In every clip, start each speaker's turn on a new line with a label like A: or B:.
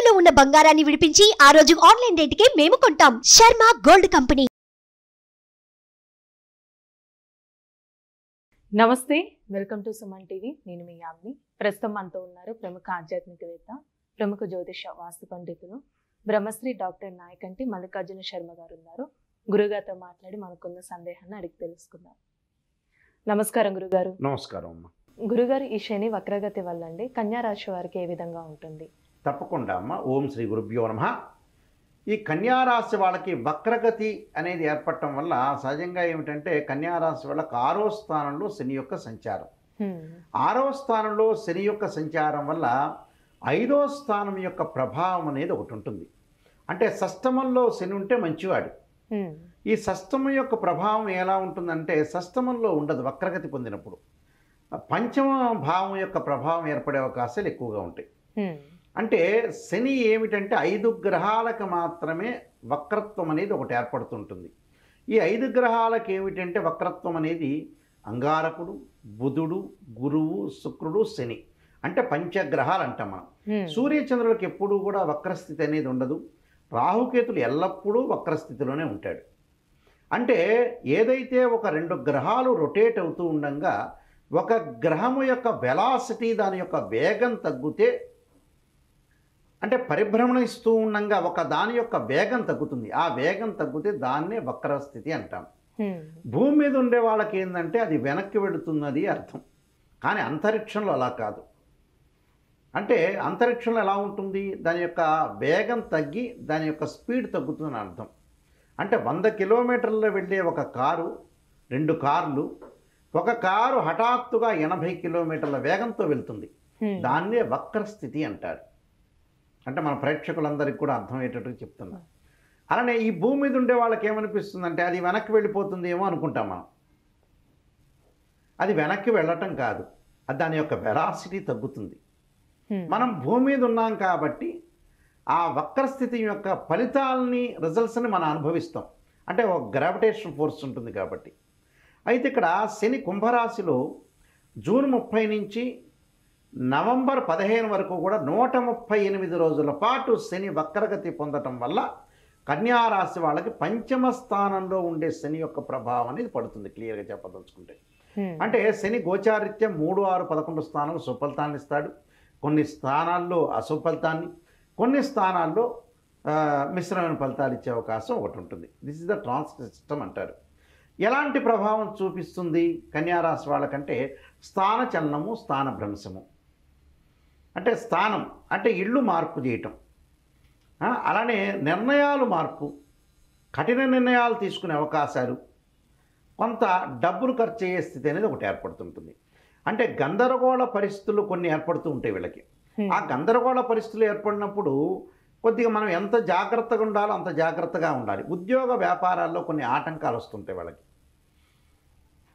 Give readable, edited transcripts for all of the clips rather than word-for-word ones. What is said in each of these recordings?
A: తాకట్టులో ఉన్న బంగారాన్ని విడిపించి ఆ రోజు ఆన్లైన్ రేటుకే మేము కొంటాం. Sharma gold company.
B: నమస్తే, వెల్కమ్ టు సుమన్ టీవీ. నేను మీ యామ్ని. ప్రస్తుతం మనతో ఉన్నారు ప్రముఖ ఆధ్యాత్మికవేత్త, ప్రముఖ జ్యోతిష వాస్తు పండితులు, బ్రహ్మశ్రీ డాక్టర్ నాయకంటి మల్లికార్జున శర్మ గారు ఉన్నారు. గురుగారితో మాట్లాడి మనకున్న సందేహాన్ని అడిగి తెలుసుకుందాం. నమస్కారం గురుగారు.
C: నమస్కారం అమ్మ.
B: గురుగారు, ఈ శని వక్రగతి వల్ల అండి కన్యా రాశి వారికి ఏ విధంగా ఉంటుంది?
C: తప్పకుండా అమ్మ. ఓం శ్రీ గురుభ్యో నమః. ఈ కన్యారాశి వాళ్ళకి వక్రగతి అనేది ఏర్పడటం వల్ల సహజంగా ఏమిటంటే కన్యారాశి వాళ్ళకి 6వ స్థానంలో శని యొక్క సంచారం. 6వ స్థానంలో శని యొక్క సంచారం వల్ల 5వ స్థానం యొక్క ప్రభావం అనేది ఒకటి ఉంటుంది. అంటే షష్టమంలో శని ఉంటే మంచివాడు. ఈ షష్టమం యొక్క ప్రభావం ఎలా ఉంటుందంటే షష్టమంలో ఉండదు వక్రగతి పొందినప్పుడు. పంచమ భావం యొక్క ప్రభావం ఏర్పడే అవకాశాలు ఎక్కువగా ఉంటాయి. అంటే శని ఏమిటంటే 5 గ్రహాలకు మాత్రమే వక్రత్వం అనేది ఒకటి ఏర్పడుతుంటుంది. ఈ 5 గ్రహాలకు ఏమిటంటే వక్రత్వం అనేది అంగారకుడు, బుధుడు, గురువు, శుక్రుడు, శని. అంటే పంచగ్రహాలు అంటాం మనం. సూర్యచంద్రులకు ఎప్పుడూ కూడా వక్రస్థితి అనేది ఉండదు. రాహుకేతులు ఎల్లప్పుడూ వక్రస్థితిలోనే ఉంటాడు. అంటే ఏదైతే ఒక 2 గ్రహాలు రొటేట్ అవుతూ ఉండగా ఒక గ్రహము యొక్క వెలాసిటీ దాని యొక్క వేగం తగ్గితే, అంటే పరిభ్రమణ ఇస్తూ ఉండగా ఒక దాని యొక్క వేగం తగ్గుతుంది. ఆ వేగం తగ్గితే దాన్నే వక్రస్థితి అంటాం. భూమి మీద ఉండే వాళ్ళకి ఏంటంటే అది వెనక్కి వెళుతున్నది అర్థం. కానీ అంతరిక్షంలో అలా కాదు. అంటే అంతరిక్షంలో ఎలా ఉంటుంది, దాని యొక్క వేగం తగ్గి దాని యొక్క స్పీడ్ తగ్గుతుందని అర్థం. అంటే 100 కిలోమీటర్లలో వెళ్ళే ఒక కారు, 2 కార్లు, ఒక కారు హఠాత్తుగా 80 కిలోమీటర్ల వేగంతో వెళ్తుంది. దాన్నే వక్రస్థితి అంటారు. అంటే మన ప్రేక్షకులందరికీ కూడా అర్థమయ్యేటట్టు చెప్తున్నాం. అలానే ఈ భూమి మీద ఉండే వాళ్ళకి ఏమనిపిస్తుందంటే అది వెనక్కి వెళ్ళిపోతుందేమో అనుకుంటాం మనం. అది వెనక్కి వెళ్ళటం కాదు, అది దాని యొక్క వెలాసిటీ తగ్గుతుంది. మనం భూమి మీద ఉన్నాం కాబట్టి ఆ వక్రస్థితి యొక్క ఫలితాలని, రిజల్ట్స్ని మనం అనుభవిస్తాం. అంటే ఒక గ్రావిటేషన్ ఫోర్స్ ఉంటుంది కాబట్టి. అయితే ఇక్కడ శని కుంభరాశిలో జూన్ 30 నుంచి నవంబర్ 15 వరకు కూడా 138 రోజుల పాటు శని వక్రగతి పొందటం వల్ల కన్యారాశి వాళ్ళకి పంచమ స్థానంలో ఉండే శని యొక్క ప్రభావం అనేది పడుతుంది. క్లియర్గా చెప్పదలుచుకుంటే అంటే శని గోచారిత్యం 3, 6, 11 స్థానాలు సుఫలితాన్ని ఇస్తాడు. కొన్ని స్థానాల్లో అశుఫలితాన్ని, కొన్ని స్థానాల్లో మిశ్రమైన ఫలితాలు ఇచ్చే అవకాశం ఒకటి ఉంటుంది. This is the transit system అంటారు. ఎలాంటి ప్రభావం చూపిస్తుంది కన్యారాశి వాళ్ళకంటే స్థాన చలనము, స్థాన భ్రంశము. అంటే స్థానం అంటే ఇళ్ళు మార్పు చేయటం, అలానే నిర్ణయాలు మార్పు, కఠిన నిర్ణయాలు తీసుకునే అవకాశాలు, కొంత డబ్బులు ఖర్చు అయ్యే స్థితి అనేది ఒకటి ఏర్పడుతుంటుంది. అంటే గందరగోళ పరిస్థితులు కొన్ని ఏర్పడుతూ ఉంటాయి వీళ్ళకి. ఆ గందరగోళ పరిస్థితులు ఏర్పడినప్పుడు కొద్దిగా మనం ఎంత జాగ్రత్తగా ఉండాలో అంత జాగ్రత్తగా ఉండాలి. ఉద్యోగ వ్యాపారాల్లో కొన్ని ఆటంకాలు వస్తుంటాయి వాళ్ళకి.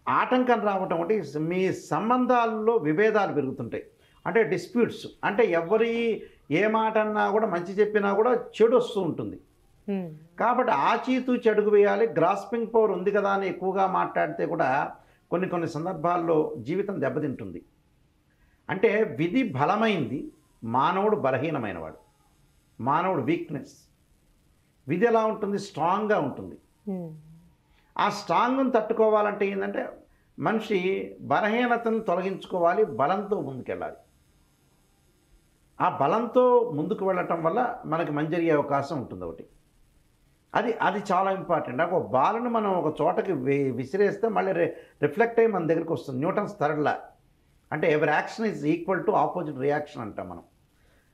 C: ఆటంకం రావటం అంటే మీ సంబంధాల్లో విభేదాలు పెరుగుతుంటాయి. అంటే డిస్ప్యూట్స్, అంటే ఎవరి ఏ మాట అన్నా కూడా మంచి చెప్పినా కూడా చెడు వస్తూ ఉంటుంది. కాబట్టి ఆచితూచి అడుగు వేయాలి. గ్రాస్పింగ్ పవర్ ఉంది కదా అని ఎక్కువగా మాట్లాడితే కూడా కొన్ని సందర్భాల్లో జీవితం దెబ్బతింటుంది. అంటే విధి బలమైంది, మానవుడు బలహీనమైనవాడు. మానవుడు వీక్నెస్. విధి ఎలా ఉంటుంది, స్ట్రాంగ్గా ఉంటుంది. ఆ స్ట్రాంగ్ను తట్టుకోవాలంటే ఏంటంటే మనిషి బలహీనతను తొలగించుకోవాలి, బలంతో ముందుకెళ్ళాలి. ఆ బలంతో ముందుకు వెళ్ళటం వల్ల మనకి మంచి జరిగే అవకాశం ఉంటుంది ఒకటి. అది చాలా ఇంపార్టెంట్. ఒక బాల్ను మనం ఒక చోటకి విసిరేస్తే మళ్ళీ రిఫ్లెక్ట్ అయ్యి మన దగ్గరికి వస్తుంది. Newton's third law. అంటే every action is equal to opposite reaction అంటాం మనం.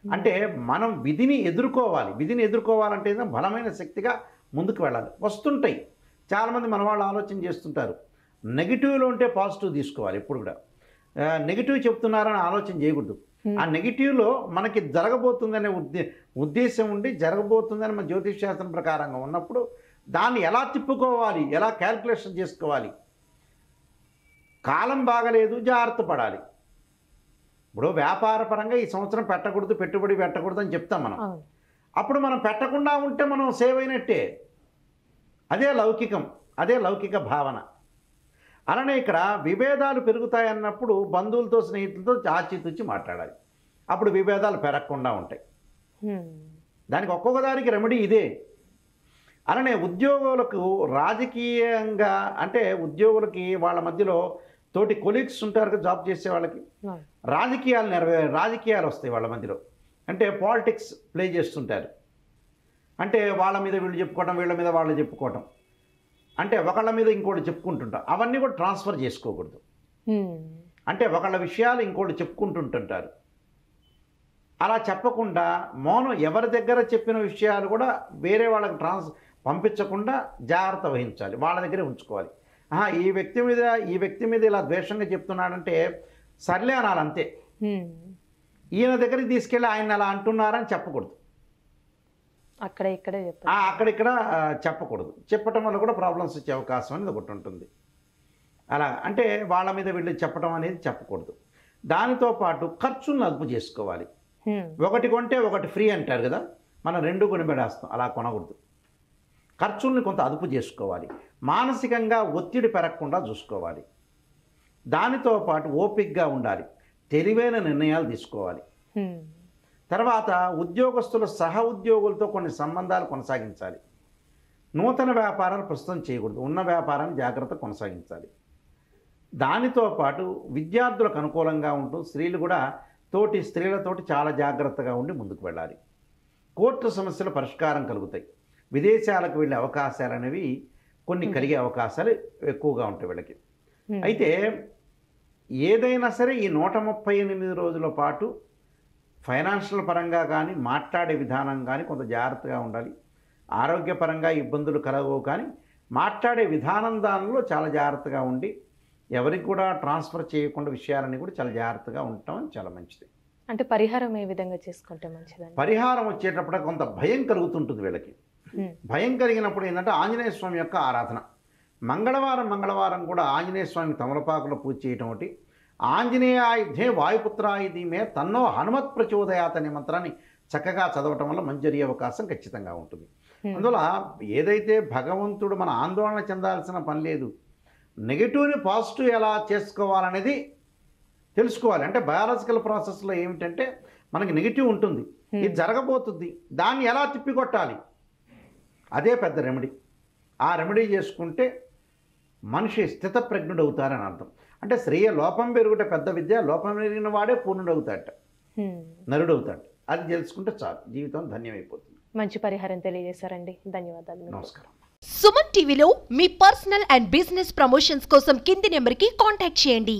C: అంటే మనం విధిని ఎదుర్కోవాలి. విధిని ఎదుర్కోవాలంటే బలమైన శక్తిగా ముందుకు వెళ్ళాలి. వస్తుంటాయి. చాలామంది మన వాళ్ళు ఆలోచన చేస్తుంటారు, నెగిటివ్లో ఉంటే పాజిటివ్ తీసుకోవాలి. ఎప్పుడు కూడా నెగిటివ్ చెప్తున్నారని ఆలోచన చేయకూడదు. ఆ నెగిటివ్లో మనకి జరగబోతుందనే ఉద్దేశం ఉండి జరగబోతుందని మన జ్యోతిష్ శాస్త్రం ప్రకారంగా ఉన్నప్పుడు దాన్ని ఎలా తిప్పుకోవాలి, ఎలా క్యాల్కులేషన్ చేసుకోవాలి. కాలం బాగలేదు, జాగ్రత్త పడాలి. ఇప్పుడు వ్యాపార పరంగా ఈ సంవత్సరం పెట్టకూడదు, పెట్టుబడి పెట్టకూడదు అని చెప్తాం మనం. అప్పుడు మనం పెట్టకుండా ఉంటే మనం సేవ్ అయినట్టే. అదే లౌకికం, అదే లౌకిక భావన. అలానే ఇక్కడ విభేదాలు పెరుగుతాయన్నప్పుడు బంధువులతో, స్నేహితులతో ఆచితూచి మాట్లాడాలి. అప్పుడు విభేదాలు పెరగకుండా ఉంటాయి. దానికి ఒక్కొక్క దానికి రెమెడీ ఇదే. అలానే ఉద్యోగులకు రాజకీయంగా అంటే ఉద్యోగులకి వాళ్ళ మధ్యలో తోటి కొలీగ్స్ ఉంటారు కదా, జాబ్ చేసే వాళ్ళకి రాజకీయాలు వస్తాయి వాళ్ళ మధ్యలో. అంటే పాలిటిక్స్ ప్లే చేస్తుంటారు. అంటే వాళ్ళ మీద వీళ్ళు చెప్పుకోవటం, వీళ్ళ మీద వాళ్ళు చెప్పుకోవటం, అంటే ఒకళ్ళ మీద ఇంకోటి చెప్పుకుంటుంటారు. అవన్నీ కూడా ట్రాన్స్ఫర్ చేసుకోకూడదు. అంటే ఒకళ్ళ విషయాలు ఇంకోటి చెప్పుకుంటుంటుంటారు. అలా చెప్పకుండా మౌనం, ఎవరి దగ్గర చెప్పిన విషయాలు కూడా వేరే వాళ్ళకి పంపించకుండా జాగ్రత్త వహించాలి, వాళ్ళ దగ్గరే ఉంచుకోవాలి. ఈ వ్యక్తి మీద ఇలా ద్వేషంగా చెప్తున్నాడంటే సర్లే అనాలి అంతే. ఈయన దగ్గరికి తీసుకెళ్ళి ఆయన అలా అంటున్నారని చెప్పకూడదు, అక్కడిక్కడ చెప్పకూడదు. చెప్పటం వల్ల కూడా ప్రాబ్లమ్స్ వచ్చే అవకాశం అనేది ఒకటి ఉంటుంది. అలా అంటే వాళ్ళ మీద వీళ్ళు చెప్పడం అనేది చెప్పకూడదు. దానితో పాటు ఖర్చులను అదుపు చేసుకోవాలి. ఒకటి కొంటే ఒకటి ఫ్రీ అంటారు కదా, మనం 2 కొని పెడేస్తాం, అలా కొనకూడదు. ఖర్చుల్ని కొంత అదుపు చేసుకోవాలి. మానసికంగా ఒత్తిడి పెరగకుండా చూసుకోవాలి. దానితో పాటు ఓపికగా ఉండాలి, తెలివైన నిర్ణయాలు తీసుకోవాలి. తర్వాత ఉద్యోగస్తుల సహ ఉద్యోగులతో కొన్ని సంబంధాలు కొనసాగించాలి. నూతన వ్యాపారాలు ప్రస్తుతం చేయకూడదు, ఉన్న వ్యాపారాన్ని జాగ్రత్త కొనసాగించాలి. దానితో పాటు విద్యార్థులకు అనుకూలంగా ఉంటూ స్త్రీలు కూడా తోటి స్త్రీలతోటి చాలా జాగ్రత్తగా ఉండి ముందుకు వెళ్ళాలి. కోర్టు సమస్యల పరిష్కారం కలుగుతాయి. విదేశాలకు వెళ్ళే అవకాశాలు అనేవి కొన్ని కలిగే అవకాశాలు ఎక్కువగా ఉంటాయి వీళ్ళకి. అయితే ఏదైనా సరే ఈ 138 రోజుల పాటు ఫైనాన్షియల్ పరంగా కానీ మాట్లాడే విధానం కానీ కొంత జాగ్రత్తగా ఉండాలి. ఆరోగ్యపరంగా ఇబ్బందులు కలగవు, కానీ మాట్లాడే విధానం దానిలో చాలా జాగ్రత్తగా ఉండి ఎవరికి కూడా ట్రాన్స్ఫర్ చేయకుండా విషయాలన్నీ కూడా చాలా జాగ్రత్తగా ఉండటం చాలా మంచిది.
B: అంటే పరిహారం ఏ విధంగా చేసుకుంటే మంచిదండి?
C: పరిహారం వచ్చేటప్పుడు కొంత భయం కలుగుతుంటుంది వీళ్ళకి. భయం కలిగినప్పుడు ఏంటంటే ఆంజనేయ స్వామి యొక్క ఆరాధన. మంగళవారం కూడా ఆంజనేయ స్వామి తమలపాకులో పూజ చేయటం ఒకటి. ఆంజనేయాయుధే వాయుపుత్రాయుధీమే తన్నో హనుమత్ ప్రచోదయాత్ అనే మంత్రాన్ని చక్కగా చదవటం వల్ల మంచి జరిగే అవకాశం ఖచ్చితంగా ఉంటుంది. అందువల్ల ఏదైతే భగవంతుడు మన ఆందోళన చెందాల్సిన పని లేదు. నెగిటివ్ని పాజిటివ్ ఎలా చేసుకోవాలనేది తెలుసుకోవాలి. అంటే బయాలజికల్ ప్రాసెస్లో ఏమిటంటే మనకి నెగిటివ్ ఉంటుంది, ఇది జరగబోతుంది, దాన్ని ఎలా తిప్పికొట్టాలి, అదే పెద్ద రెమెడీ. ఆ రెమెడీ చేసుకుంటే మనిషి స్థితప్రజ్ఞుడు అవుతారని అర్థం. అంటే శ్రేయ లోపం పెరుగుట పెద్ద విద్య, లోపం పెరిగిన వాడే పూర్ణుడు అవుతాడట, నరుడు అవుతాడు. అది తెలుసుకుంటే చాలు, జీవితం ధన్యమైపోతుంది.
B: మంచి పరిహారం తెలియజేశారండి, ధన్యవాదాలు.
C: నమస్కారం.
A: సుమన్ టీవీలో మీ పర్సనల్ అండ్ బిజినెస్ ప్రమోషన్స్ కోసం కింది నెంబర్కి కాంటాక్ట్ చేయండి.